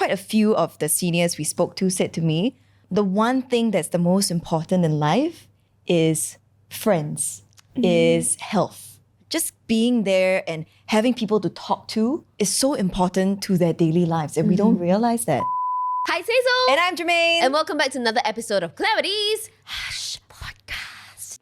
quite a few of the seniors we spoke to said to me, the one thing that's the most important in life is friends, is health. Just being there and having people to talk to is so important to their daily lives, and we don't realize that. Hi, Cecil! And I'm Jermaine. And welcome back to another episode of Clarity's Hush Podcast.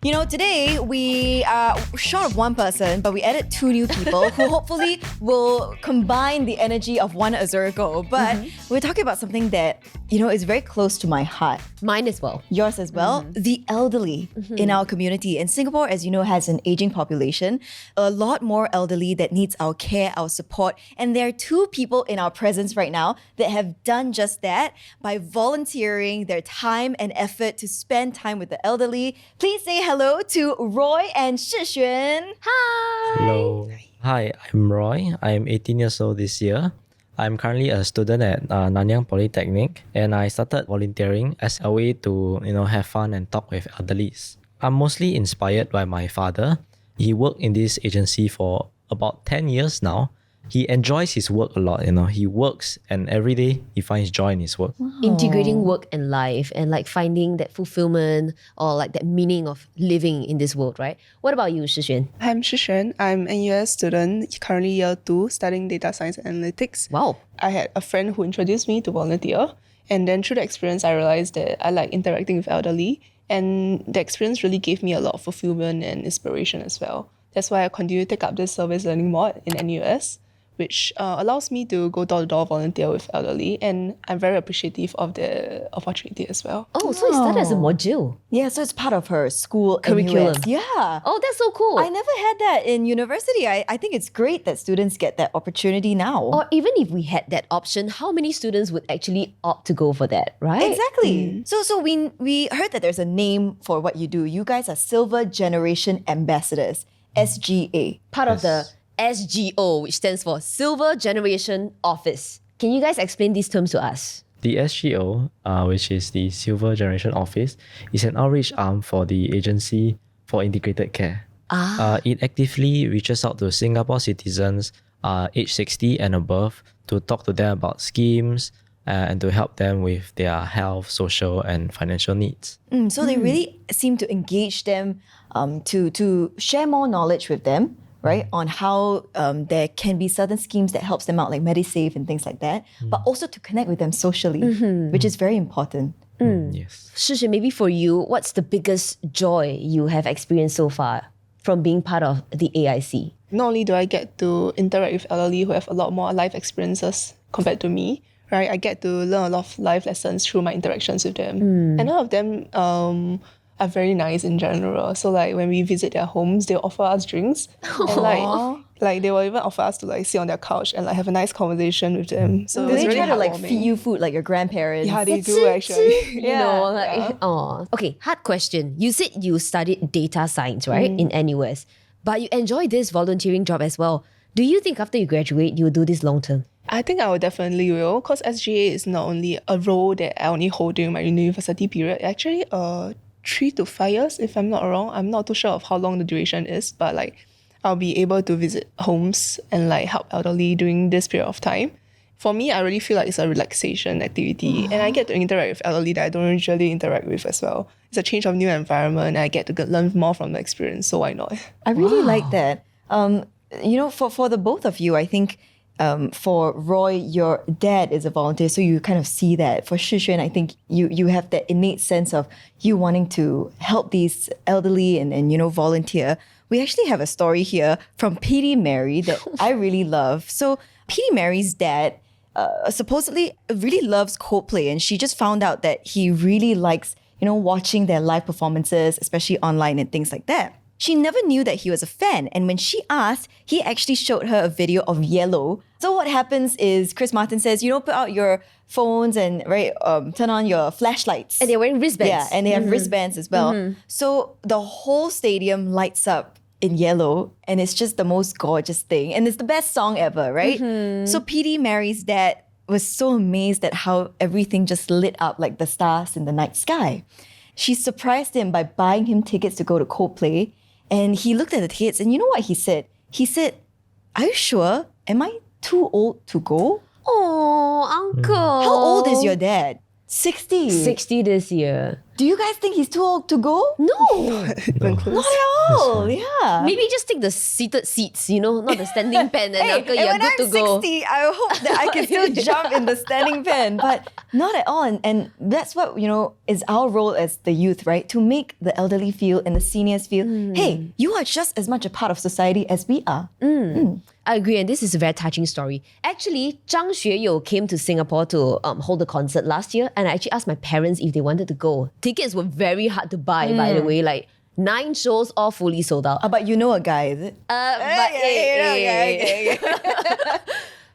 You know, today we are short of one person, but we added two new people who hopefully will combine the energy of one Azure ago. But we're talking about something that, you know, is very close to my heart. Mine as well. Yours as well. The elderly in our community. And Singapore, as you know, has an aging population. A lot more elderly that needs our care, our support. And there are two people in our presence right now that have done just that by volunteering their time and effort to spend time with the elderly. Please say hello to Roy and Shin. Hi! Hello. Hi, I'm Roy. I'm 18 years old this year. I'm currently a student at Nanyang Polytechnic, and I started volunteering as a way to, have fun and talk with elderlies. I'm mostly inspired by my father. He worked in this agency for about 10 years now. He enjoys his work a lot, He works and every day he finds joy in his work. Integrating work and life and like finding that fulfillment or like that meaning of living in this world, right? What about you, Shixuan? I'm Shixuan. I'm an US student, currently year 2, studying data science and analytics. Wow. I had a friend who introduced me to volunteer. And then through the experience, I realized that I like interacting with elderly. And the experience really gave me a lot of fulfillment and inspiration as well. That's why I continue to take up this service learning mod in NUS, which allows me to go door-to-door volunteer with elderly. And I'm very appreciative of the opportunity as well. Oh, so it started as a module. Yeah, so it's part of her school Curriculum. NUS. Yeah. Oh, that's so cool. I never had that in university. I think it's great that students get that opportunity now. Or even if we had that option, how many students would actually opt to go for that, right? Exactly. So we heard that there's a name for what you do. You guys are Silver Generation Ambassadors, SGA. Part of the SGO, which stands for Silver Generation Office. Can you guys explain these terms to us? The SGO, which is the Silver Generation Office, is an outreach arm for the Agency for Integrated Care. It actively reaches out to Singapore citizens aged 60 and above to talk to them about schemes and to help them with their health, social and financial needs. So they really seem to engage them to share more knowledge with them, right, on how there can be certain schemes that helps them out, like MediSave and things like that, but also to connect with them socially, which is very important. Yes. Shixuan, maybe for you, what's the biggest joy you have experienced so far from being part of the AIC? Not only do I get to interact with elderly who have a lot more life experiences compared to me, right? I get to learn a lot of life lessons through my interactions with them. And all of them are very nice in general. So like when we visit their homes, they'll offer us drinks. And like they will even offer us to like sit on their couch and like have a nice conversation with them. So Do it's they really try to like heartwarming. feed you food like your grandparents? Yeah, they do actually. You know, like, Okay, hard question. You said you studied data science, right, in NUS, but you enjoy this volunteering job as well. Do you think after you graduate, you'll do this long term? I think I will definitely will, because SGA is not only a role that I only hold during my university period, actually 3 to 5 years, if I'm not wrong. I'm not too sure of how long the duration is, but like I'll be able to visit homes and like help elderly during this period of time. For me, I really feel like it's a relaxation activity, and I get to interact with elderly that I don't usually interact with as well. It's a change of new environment, and I get to learn more from the experience, so why not? I really like that. For the both of you, I think for Roy, your dad is a volunteer, so you kind of see that. For Shixuan, I think you have that innate sense of you wanting to help these elderly and volunteer. We actually have a story here from PD Mary that I really love. So PD Mary's dad supposedly really loves Coldplay, and she just found out that he really likes watching their live performances, especially online and things like that. She never knew that he was a fan, and when she asked, he actually showed her a video of Yellow. So what happens is Chris Martin says, put out your phones and turn on your flashlights. And they're wearing wristbands. Yeah, and they have wristbands as well. So the whole stadium lights up in yellow, and it's just the most gorgeous thing. And it's the best song ever, right? So PD Mary's dad was so amazed at how everything just lit up like the stars in the night sky. She surprised him by buying him tickets to go to Coldplay. And he looked at the tickets, and you know what he said? He said, "Are you sure? Am I too old to go?" Oh, Uncle. How old is your dad? 60. 60 this year. Do you guys think he's too old to go? No. Even close. Not at all. Yeah. Maybe just take the seated seats, not the standing pen, and Hey, Uncle, and you're when good I'm to go. 60, I hope that I can still jump in the standing pen, but not at all. And that's what, is our role as the youth, right? To make the elderly feel and the seniors feel, hey, you are just as much a part of society as we are. I agree, and this is a very touching story. Actually, Zhang Xueyou came to Singapore to hold a concert last year, and I actually asked my parents if they wanted to go. Tickets were very hard to buy, by the way. Like 9 shows all fully sold out. But you know a guy, is it?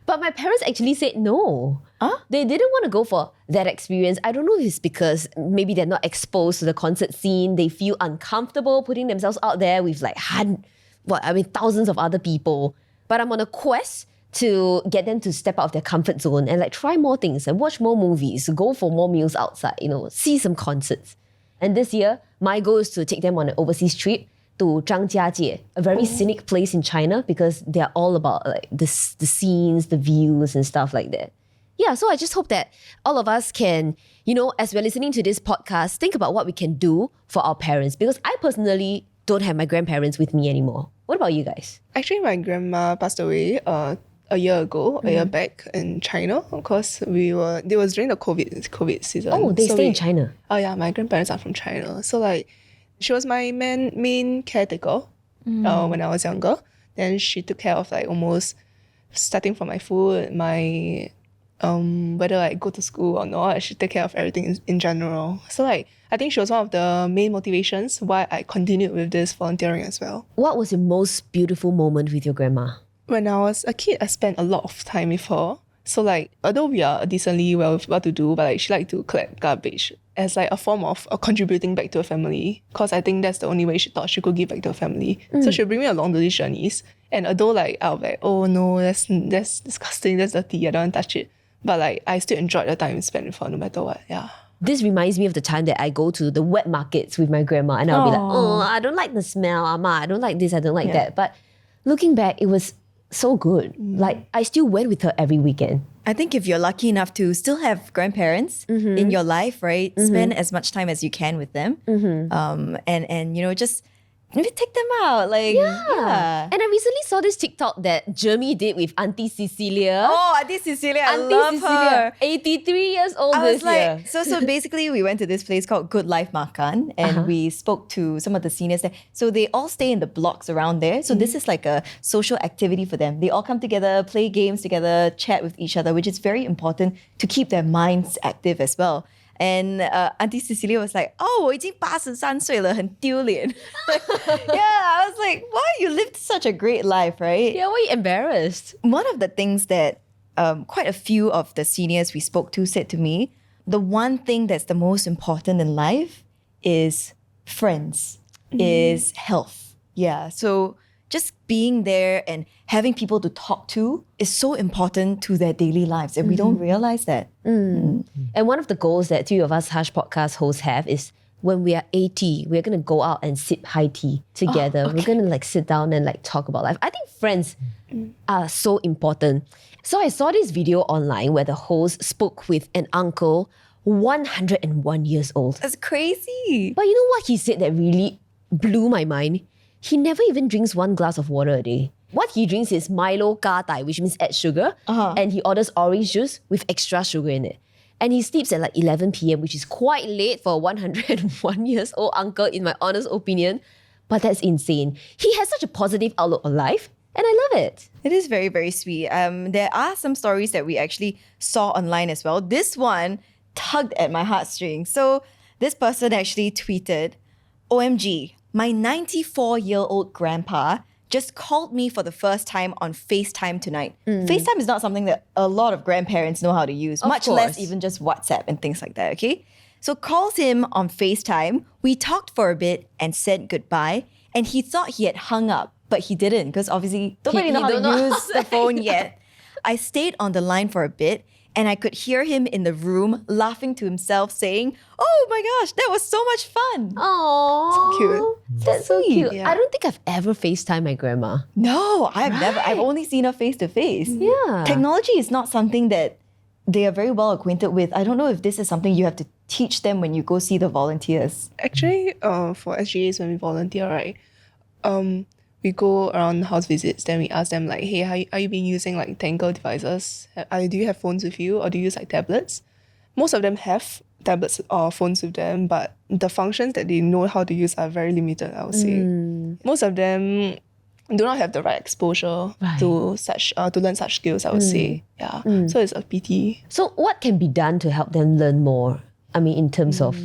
But my parents actually said no. They didn't want to go for that experience. I don't know if it's because maybe they're not exposed to the concert scene. They feel uncomfortable putting themselves out there with thousands of other people. But I'm on a quest to get them to step out of their comfort zone and try more things and watch more movies, go for more meals outside, see some concerts. And this year, my goal is to take them on an overseas trip to Zhangjiajie, a very scenic place in China because they're all about the scenes, the views and stuff like that. Yeah, so I just hope that all of us can, as we're listening to this podcast, think about what we can do for our parents, because I personally don't have my grandparents with me anymore. What about you guys? Actually, my grandma passed away a year back in China, because it was during the COVID season. Oh, they stay in China. Oh yeah, my grandparents are from China. So she was my main caretaker when I was younger. Then she took care of almost starting from my food, my whether I go to school or not. She took care of everything in general. So I think she was one of the main motivations why I continued with this volunteering as well. What was your most beautiful moment with your grandma? When I was a kid, I spent a lot of time with her. So although we are decently well-to-do, but she liked to collect garbage as a form of contributing back to her family. Because I think that's the only way she thought she could give back to her family. So she'll bring me along to these journeys. And although I'll be oh no, that's disgusting, that's dirty, I don't want to touch it. But I still enjoyed the time spent with her no matter what. Yeah. This reminds me of the time that I go to the wet markets with my grandma, and I'll be like, oh, I don't like the smell, Amma. I don't like this, I don't like that. But looking back, it was so good. I still went with her every weekend. I think if you're lucky enough to still have grandparents in your life, right, spend as much time as you can with them. And just maybe take them out. Yeah. And I recently saw this TikTok that Germi did with Auntie Cecilia. Oh, Auntie Cecilia, I love her. 83 years old I was this year. so basically we went to this place called Good Life Makan, and we spoke to some of the seniors there. So they all stay in the blocks around there. So this is a social activity for them. They all come together, play games together, chat with each other, which is very important to keep their minds active as well. And Auntie Cecilia was like, oh, 我已经83岁了，很丢脸. Yeah, I was like, wow, you lived such a great life, right? Yeah, why are you embarrassed? One of the things that quite a few of the seniors we spoke to said to me, the one thing that's the most important in life is friends, is health. Yeah, so just being there and having people to talk to is so important to their daily lives, and we don't realize that. And one of the goals that 3 of us Hush podcast hosts have is when we are 80, we're going to go out and sip high tea together. We're going to sit down and talk about life. I think friends are so important. So I saw this video online where the host spoke with an uncle, 101 years old. That's crazy. But you know what he said that really blew my mind? He never even drinks 1 glass of water a day. What he drinks is Milo Ka Tai, which means add sugar. And he orders orange juice with extra sugar in it. And he sleeps at 11 p.m, which is quite late for a 101 years old uncle, in my honest opinion. But that's insane. He has such a positive outlook on life, and I love it. It is very, very sweet. There are some stories that we actually saw online as well. This one tugged at my heartstrings. So this person actually tweeted, OMG, my 94-year-old grandpa just called me for the first time on FaceTime tonight. FaceTime is not something that a lot of grandparents know how to use, much less even just WhatsApp and things like that, okay? So calls him on FaceTime. We talked for a bit and said goodbye, and he thought he had hung up, but he didn't, because obviously don't really know how to use the phone yet. I stayed on the line for a bit, and I could hear him in the room laughing to himself saying, oh my gosh, that was so much fun. Aww. Cute. That's so cute. Yeah. I don't think I've ever FaceTime my grandma. No, I've never. I've only seen her face to face. Yeah. Technology is not something that they are very well acquainted with. I don't know if this is something you have to teach them when you go see the volunteers. Actually, for SGAs, when we volunteer, right, we go around house visits, then we ask them like, hey, are you been using like technical devices? Do you have phones with you, or do you use like tablets? Most of them have tablets or phones with them, but the functions that they know how to use are very limited, I would say. Most of them do not have the right exposure to such to learn such skills, I would say. Yeah. So it's a pity. So what can be done to help them learn more? I mean, in terms of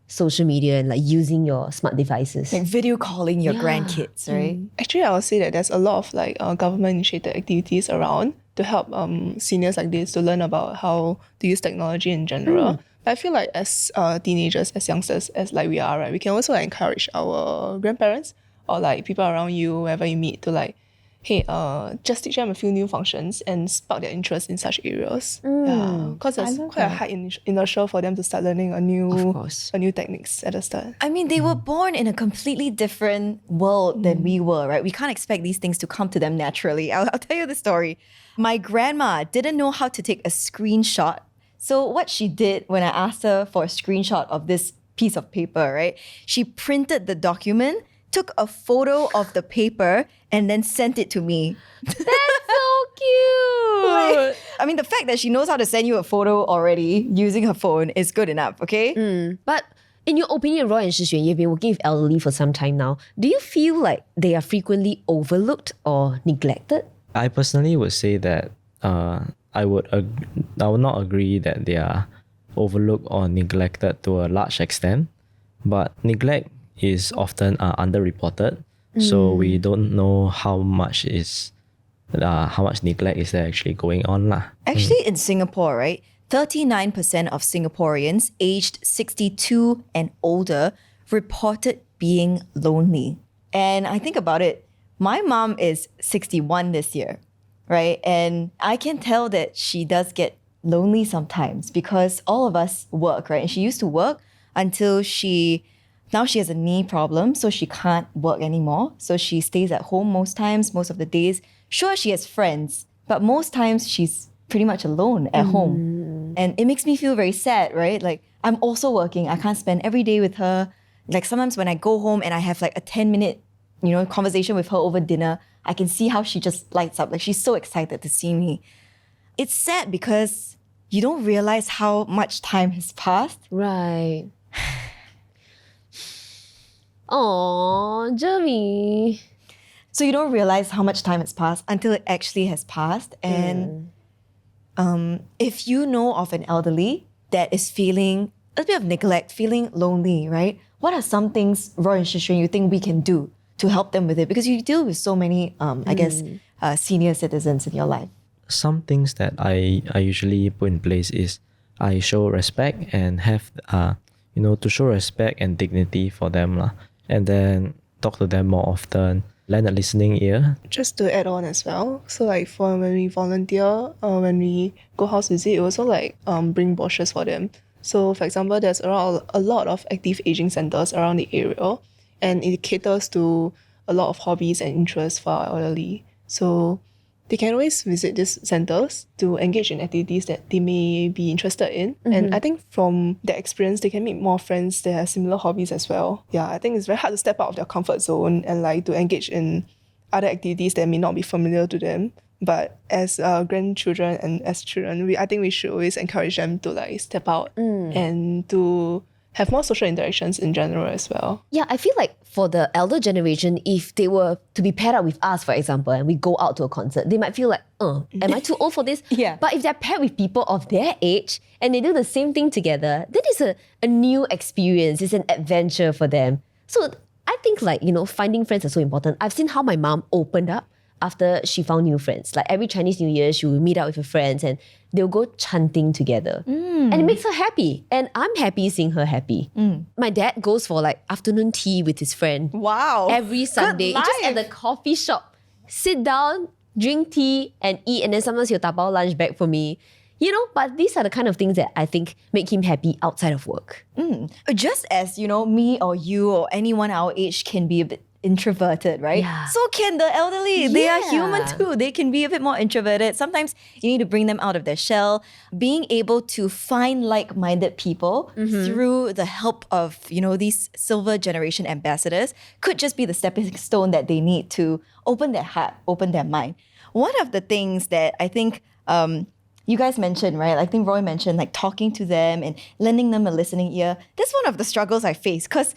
social media and like using your smart devices. Like video calling your grandkids, right? Actually, I would say that there's a lot of like government-initiated activities around to help seniors like this to learn about how to use technology in general. But I feel like as teenagers, as youngsters, as like we are, right, we can also like, encourage our grandparents or like people around you, wherever you meet, to like, hey, just teach them a few new functions and spark their interest in such areas. Yeah, because there's quite a high inertia for them to start learning a new techniques at the start. I mean, they were born in a completely different world than we were, right? We can't expect these things to come to them naturally. I'll tell you the story. My grandma didn't know how to take a screenshot. So what she did when I asked her for a screenshot of this piece of paper, right? She printed the document, took a photo of the paper, and then sent it to me. That's so cute. I mean, the fact that she knows how to send you a photo already using her phone is good enough, okay? But in your opinion, Roy and Shixuan, you've been working with elderly for some time now. Do you feel like they are frequently overlooked or neglected? I personally would say that I would not agree that they are overlooked or neglected to a large extent, but neglect is often underreported. So we don't know how much neglect is there actually going on lah. Actually, in Singapore, right, 39% of Singaporeans aged 62 and older reported being lonely. And I think about it, my mom is 61 this year, right? And I can tell that she does get lonely sometimes because all of us work, right? And she used to work until now she has a knee problem, so she can't work anymore. So she stays at home most of the days. Sure, she has friends, but most times she's pretty much alone at home. And it makes me feel very sad, right? Like, I'm also working. I can't spend every day with her. Like, sometimes when I go home and I have like a 10-minute, conversation with her over dinner, I can see how she just lights up. Like, she's so excited to see me. It's sad because you don't realize how much time has passed. Right. Oh, Germi. So you don't realize how much time has passed until it actually has passed. And if you know of an elderly that is feeling a bit of neglect, feeling lonely, right? What are some things, Roy and Shixuan, you think we can do to help them with it? Because you deal with so many, senior citizens in your life. Some things that I usually put in place is I show respect and have, to show respect and dignity for them lah. And then talk to them more often, lend a listening ear. Just to add on as well, so like for when we volunteer, when we go house visit, we also like bring brochures for them. So for example, there's around a lot of active aging centers around the area, and it caters to a lot of hobbies and interests for our elderly. So they can always visit these centers to engage in activities that they may be interested in. And I think from their experience, they can make more friends that have similar hobbies as well. Yeah, I think it's very hard to step out of their comfort zone and like to engage in other activities that may not be familiar to them. But as grandchildren and as children, I think we should always encourage them to like step out and to have more social interactions in general as well. Yeah, I feel like for the elder generation, if they were to be paired up with us, for example, and we go out to a concert, they might feel like, am I too old for this? Yeah. But if they're paired with people of their age and they do the same thing together, that is a new experience. It's an adventure for them. So I think finding friends is so important. I've seen how my mom opened up after she found new friends. Like every Chinese New Year, she will meet up with her friends and they'll go chanting together. And it makes her happy. And I'm happy seeing her happy. My dad goes for like afternoon tea with his friend. Wow. Every Sunday. Good Just at the coffee shop. Sit down, drink tea and eat, and then sometimes he'll dabao lunch back for me. But these are the kind of things that I think make him happy outside of work. Just as, me or you or anyone our age can be a bit introverted, right? Yeah. So can the elderly. They are Yeah. human too. They can be a bit more introverted. Sometimes you need to bring them out of their shell. Being able to find like-minded people through the help of, these silver generation ambassadors could just be the stepping stone that they need to open their heart, open their mind. One of the things that I think you guys mentioned, right? I think Roy mentioned like talking to them and lending them a listening ear. That's one of the struggles I face because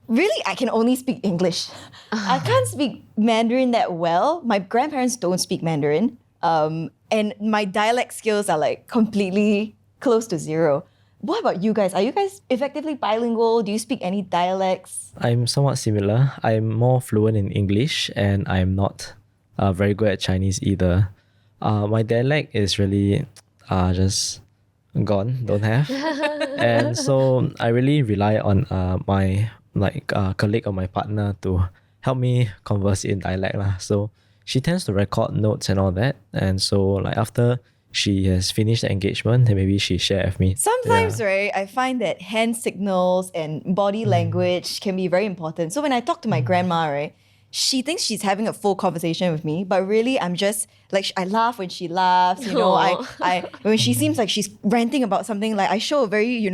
really I can only speak English. I can't speak Mandarin that well. My grandparents don't speak Mandarin. And my dialect skills are like completely close to zero. What about you guys? Are you guys effectively bilingual? Do you speak any dialects? I'm somewhat similar. I'm more fluent in English and I'm not very good at Chinese either. My dialect is really just gone, don't have. And so I really rely on my colleague or my partner to help me converse in dialect lah. So she tends to record notes and all that. And so like after she has finished the engagement, then maybe she share with me. Sometimes, right, I find that hand signals and body language can be very important. So when I talk to my grandma, right, she thinks she's having a full conversation with me, but really I'm just like, I laugh when she laughs, I when she seems like she's ranting about something, like I show a very,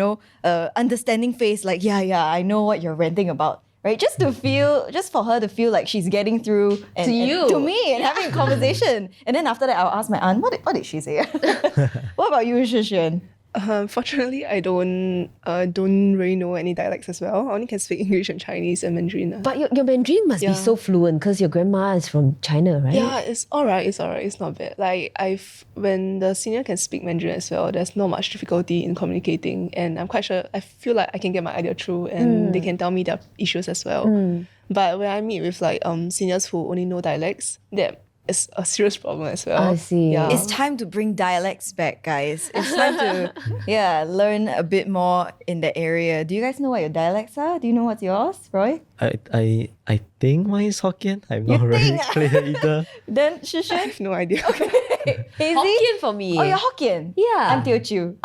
understanding face, like, yeah, I know what you're ranting about. Right, just for her to feel like she's getting through To you. to me, and having a conversation. And then after that, I'll ask my aunt, what did she say? What about you, Shushan? Fortunately, I don't really know any dialects as well. I only can speak English and Chinese and Mandarin. But your Mandarin must be so fluent because your grandma is from China, right? Yeah, it's alright. It's not bad. Like when the senior can speak Mandarin as well, there's not much difficulty in communicating, and I'm quite sure. I feel like I can get my idea through, and they can tell me their issues as well. But when I meet with like seniors who only know dialects, that is a serious problem as well. I see. Yeah. It's time to bring dialects back, guys. It's time to learn a bit more in the area. Do you guys know what your dialects are? Do you know what's yours, Roy? I think mine is Hokkien. I'm not very clear either. Then I Shushan? have no idea. Hazy? Hokkien for me. Oh, you're Hokkien? Yeah. I'm Teochew.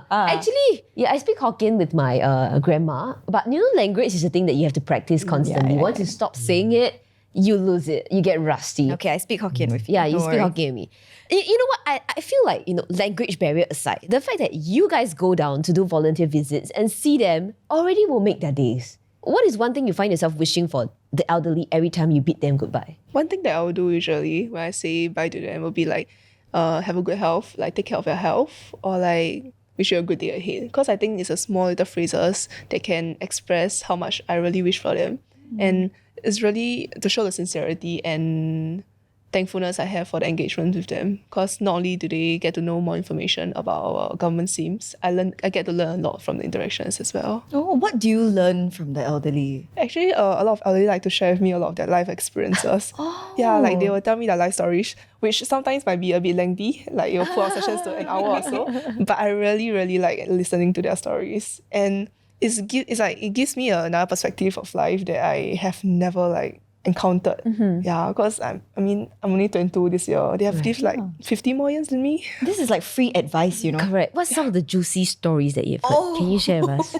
Actually, I speak Hokkien with my grandma. But language is a thing that you have to practice constantly. yeah. Once you stop saying it, you lose it. You get rusty. Okay, I speak Hokkien with you. Yeah, you Don't speak worry. Hokkien with me. You know what? I feel like, language barrier aside, the fact that you guys go down to do volunteer visits and see them already will make their days. What is one thing you find yourself wishing for the elderly every time you bid them goodbye? One thing that I will do usually when I say bye to them will be like, have a good health, like take care of your health, or like wish you a good day ahead. Because I think it's a small little phrases that can express how much I really wish for them. And it's really to show the sincerity and thankfulness I have for the engagement with them. Because not only do they get to know more information about our government schemes, I get to learn a lot from the interactions as well. Oh, what do you learn from the elderly? Actually, a lot of elderly like to share with me a lot of their life experiences. Yeah, like they will tell me their life stories, which sometimes might be a bit lengthy, like you'll put our sessions to an hour or so. But I really, really like listening to their stories. And it gives me another perspective of life that I have never encountered. Yeah, because I'm only 22 this year. They have lived 50 more years than me. This is like free advice, Correct. What's some of the juicy stories that you've heard? Can you share with us?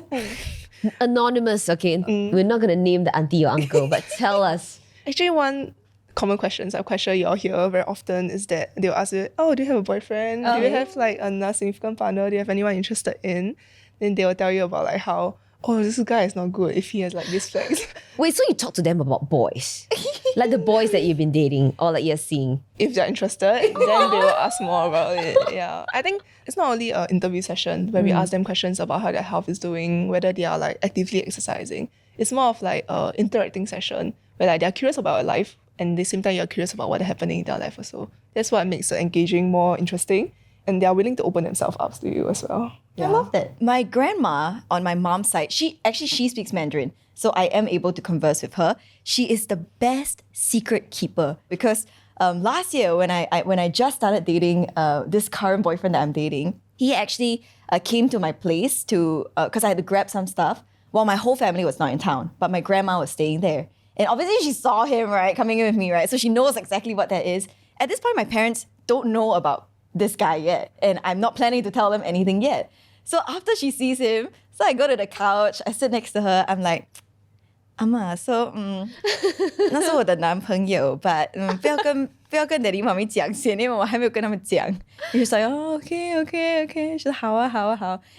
Anonymous, okay? We're not going to name the auntie or uncle, but tell us. Actually, one common questions I'm quite sure you all hear very often is that they'll ask you, oh, do you have a boyfriend? Do you have another significant partner? Do you have anyone you're interested in? Then they will tell you about how, oh, this guy is not good if he has this flex. Wait, so you talk to them about boys? Like the boys that you've been dating or you're seeing? If they're interested, then they will ask more about it. Yeah. I think it's not only an interview session where we ask them questions about how their health is doing, whether they are actively exercising. It's more of an interacting session where they're curious about their life and at the same time you're curious about what's happening in their life also. That's what makes it engaging more interesting, and they're willing to open themselves up to you as well. I love that. My grandma on my mom's side, she speaks Mandarin, so I am able to converse with her. She is the best secret keeper because last year when I just started dating this current boyfriend that I'm dating, he actually came to my place to because I had to grab some stuff while my whole family was not in town, but my grandma was staying there. And obviously she saw him, right, coming in with me, right? So she knows exactly what that is. At this point, my parents don't know about this guy yet, and I'm not planning to tell them anything yet. So after she sees him, so I go to the couch, I sit next to her, I'm like, So 那是我的男朋友 but 不要跟 daddy 妈咪讲先，因为我还没有跟他们讲。He was like, oh, okay. She's 好啊。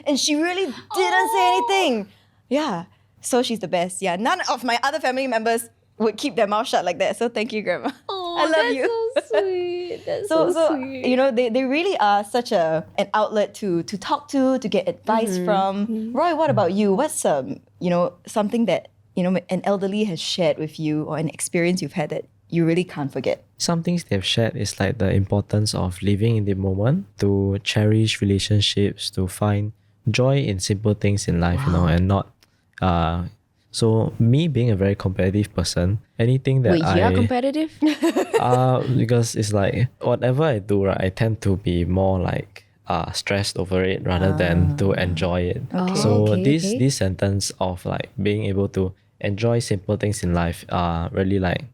And she really didn't say anything. Yeah. So she's the best. Yeah. None of my other family members would keep their mouth shut like that. So thank you, Grandma. I love you. That's so sweet. That's So sweet. you know, they really are such an outlet to talk to get advice from. Roy, what about you? What's something that an elderly has shared with you, or an experience you've had that you really can't forget? Some things they've shared is like the importance of living in the moment, to cherish relationships, to find joy in simple things in life, and not so me being a very competitive person, anything that Wait, you are competitive? because it's like whatever I do, right, I tend to be more like stressed over it rather than to enjoy it. So this sentence of like being able to enjoy simple things in life really like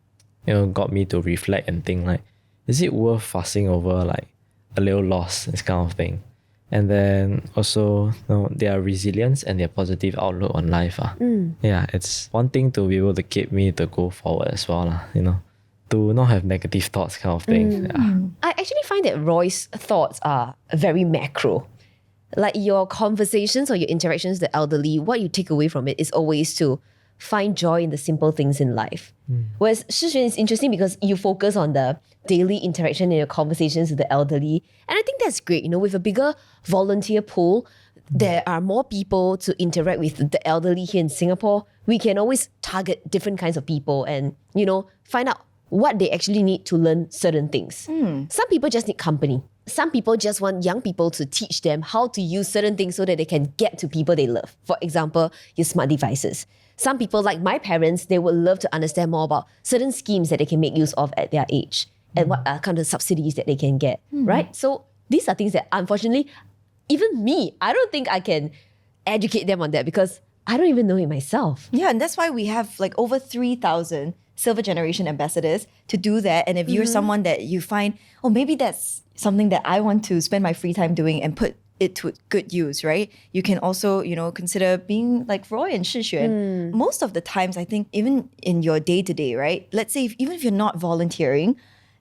got me to reflect and think like, is it worth fussing over like a little loss, this kind of thing. And then also their resilience and their positive outlook on life. Yeah, it's one thing to be able to keep me to go forward as well, to not have negative thoughts kind of thing. Yeah. I actually find that Roy's thoughts are very macro. Like your conversations or your interactions with the elderly, what you take away from it is always to find joy in the simple things in life. Whereas Shixuan is interesting because you focus on the daily interaction in your conversations with the elderly. And I think that's great. With a bigger volunteer pool, there are more people to interact with the elderly here in Singapore. We can always target different kinds of people and, find out what they actually need to learn certain things. Some people just need company. Some people just want young people to teach them how to use certain things so that they can get to people they love. For example, your smart devices. Some people, like my parents, they would love to understand more about certain schemes that they can make use of at their age and what are kind of subsidies that they can get, right? So these are things that unfortunately, even me, I don't think I can educate them on that because I don't even know it myself. Yeah, and that's why we have like over 3,000 Silver Generation ambassadors to do that. And if you're someone that you find, maybe that's something that I want to spend my free time doing and put it to good use, right? You can also, consider being like Roy and Shixuan. Most of the times, I think, even in your day-to-day, right? Let's say, even if you're not volunteering,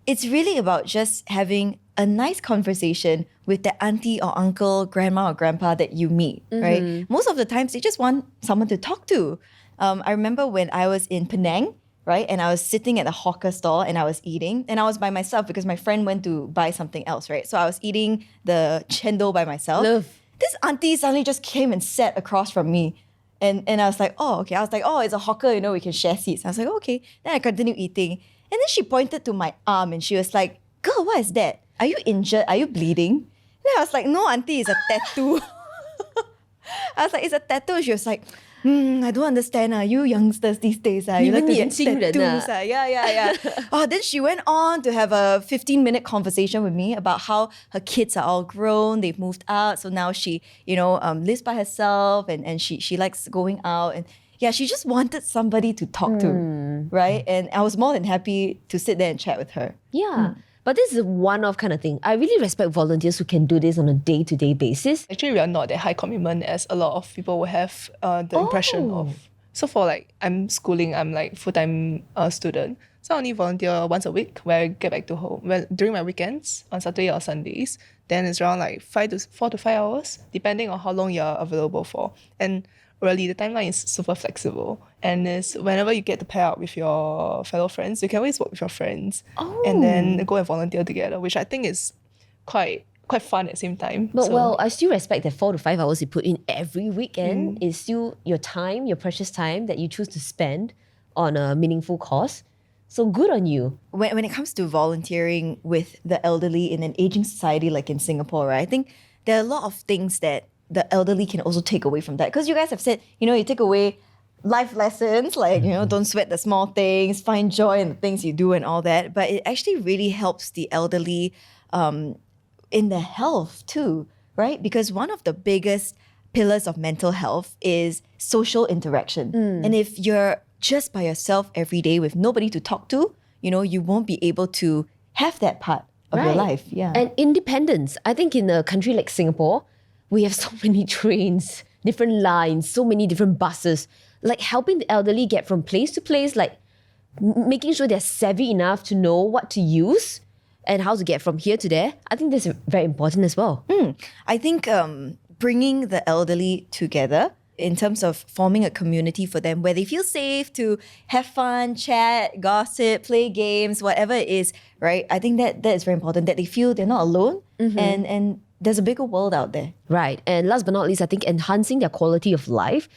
it's really about just having a nice conversation with the auntie or uncle, grandma or grandpa that you meet, right? Most of the times, they just want someone to talk to. I remember when I was in Penang, right? And I was sitting at a hawker stall and I was eating, and I was by myself because my friend went to buy something else, right? So I was eating the chendol by myself. Love. This auntie suddenly just came and sat across from me. And I was like, oh, okay. I was like, oh, it's a hawker, we can share seats. I was like, okay. Then I continued eating. And then she pointed to my arm and she was like, girl, what is that? Are you injured? Are you bleeding? Then I was like, no, auntie, it's a tattoo. I was like, it's a tattoo. She was like, I don't understand. You youngsters these days, you like to get tattoos. Yeah. Then she went on to have a 15-minute conversation with me about how her kids are all grown, they've moved out. So now she, lives by herself and she likes going out. And yeah, she just wanted somebody to talk to, right? And I was more than happy to sit there and chat with her. Yeah. But this is a one-off kind of thing. I really respect volunteers who can do this on a day-to-day basis. Actually, we are not that high commitment as a lot of people will have the impression of. So for I'm schooling, I'm like full-time student. So I only volunteer once a week where I get back to home. During my weekends, on Saturday or Sundays, then it's around like 4 to 5 hours, depending on how long you're available for. And really, the timeline is super flexible. And it's whenever you get to pair up with your fellow friends, you can always work with your friends and then go and volunteer together, which I think is quite fun at the same time. But I still respect that 4 to 5 hours you put in every weekend is still your time, your precious time that you choose to spend on a meaningful cause. So good on you. When it comes to volunteering with the elderly in an aging society like in Singapore, right, I think there are a lot of things that the elderly can also take away from that. Because you guys have said, you take away life lessons, like, don't sweat the small things, find joy in the things you do and all that. But it actually really helps the elderly in their health too, right? Because one of the biggest pillars of mental health is social interaction. And if you're just by yourself every day with nobody to talk to, you won't be able to have that part of your life. Yeah. And independence. I think in a country like Singapore, we have so many trains, different lines, so many different buses. like helping the elderly get from place to place, like making sure they're savvy enough to know what to use and how to get from here to there. I think that's very important as well. I think bringing the elderly together in terms of forming a community for them where they feel safe to have fun, chat, gossip, play games, whatever it is, right? I think that is very important, that they feel they're not alone and there's a bigger world out there. Right. And last but not least, I think enhancing their quality of life,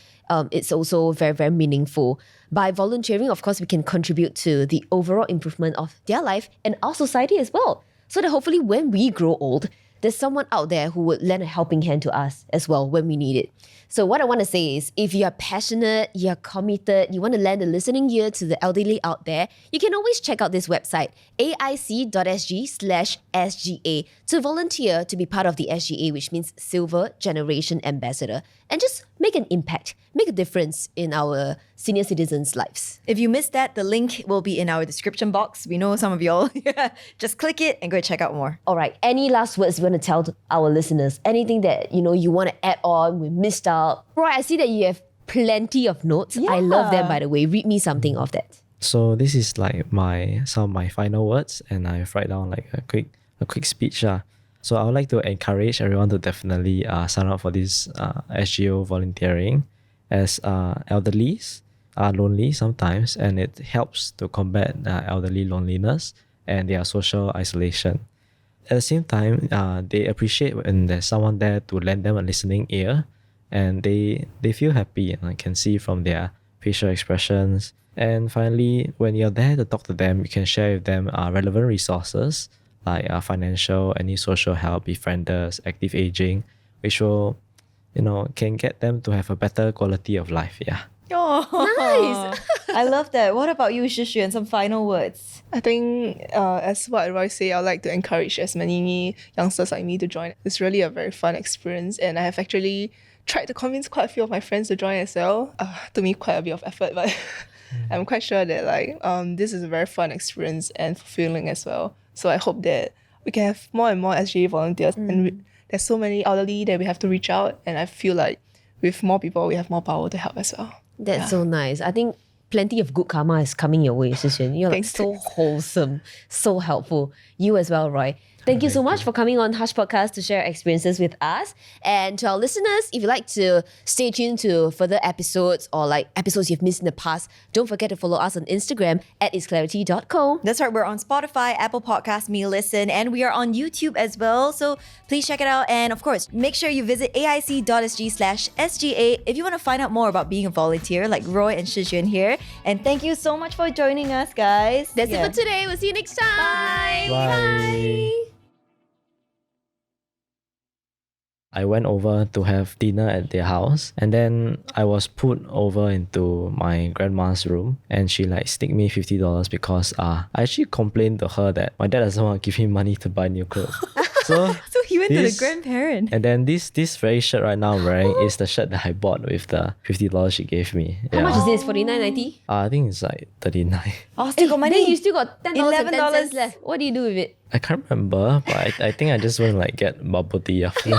it's also very, very meaningful. By volunteering, of course, we can contribute to the overall improvement of their life and our society as well. So that hopefully when we grow old, there's someone out there who would lend a helping hand to us as well when we need it. So what I want to say is, if you're passionate, you're committed, you want to lend a listening ear to the elderly out there, you can always check out this website, aic.sg/SGA, to volunteer to be part of the SGA, which means Silver Generation Ambassador, and just make an impact, make a difference in our senior citizens' lives. If you missed that, the link will be in our description box. We know some of y'all. Just click it and go check out more. All right, any last words you want to tell to our listeners? Anything that, you want to add on, we missed out? Roy, I see that you have plenty of notes. I love them, by the way. Read me something of that. So this is like some of my final words, and I write down like a quick speech. So I would like to encourage everyone to definitely sign up for this SGO volunteering, as elderlies are lonely sometimes, and it helps to combat elderly loneliness and their social isolation. At the same time, they appreciate when there's someone there to lend them a listening ear, and they feel happy, and I can see from their facial expressions. And finally, when you're there to talk to them, you can share with them relevant resources like financial, any social help, befrienders, active aging, which will, can get them to have a better quality of life. Yeah. Oh, Nice. I love that. What about you, Shishun? Some final words. I think, as what Roy said, I'd like to encourage as many youngsters like me to join. It's really a very fun experience, and I have actually tried to convince quite a few of my friends to join as well. To me, quite a bit of effort, but I'm quite sure that this is a very fun experience and fulfilling as well. So I hope that we can have more and more SGA volunteers, and there's so many elderly that we have to reach out, and I feel like with more people, we have more power to help as well. That's so nice. I think plenty of good karma is coming your way, Shishun. You're like Thanks. so wholesome, so helpful. You as well, Roy. Thank you so much for coming on Hush Podcast to share experiences with us. And to our listeners, if you'd like to stay tuned to further episodes or like episodes you've missed in the past, don't forget to follow us on Instagram at isclarity.co. That's right, we're on Spotify, Apple Podcasts, Me Listen, and we are on YouTube as well. So please check it out. And of course, make sure you visit aic.sg/SGA if you want to find out more about being a volunteer like Roy and Shishun here. And thank you so much for joining us, guys. That's it for today. We'll see you next time. Bye. I went over to have dinner at their house, and then I was put over into my grandma's room, and she like stick me $50 because I actually complained to her that my dad doesn't want to give me money to buy new clothes. So he went to the this- grandparent. And then this very shirt right now I'm wearing is the shirt that I bought with the $50 she gave me. How much is this? $49.90? I think it's like $39. Oh, still got Then money. you still got $10.10 $11 left. What do you do with it? I can't remember, but I think I just want to like get bubble tea after.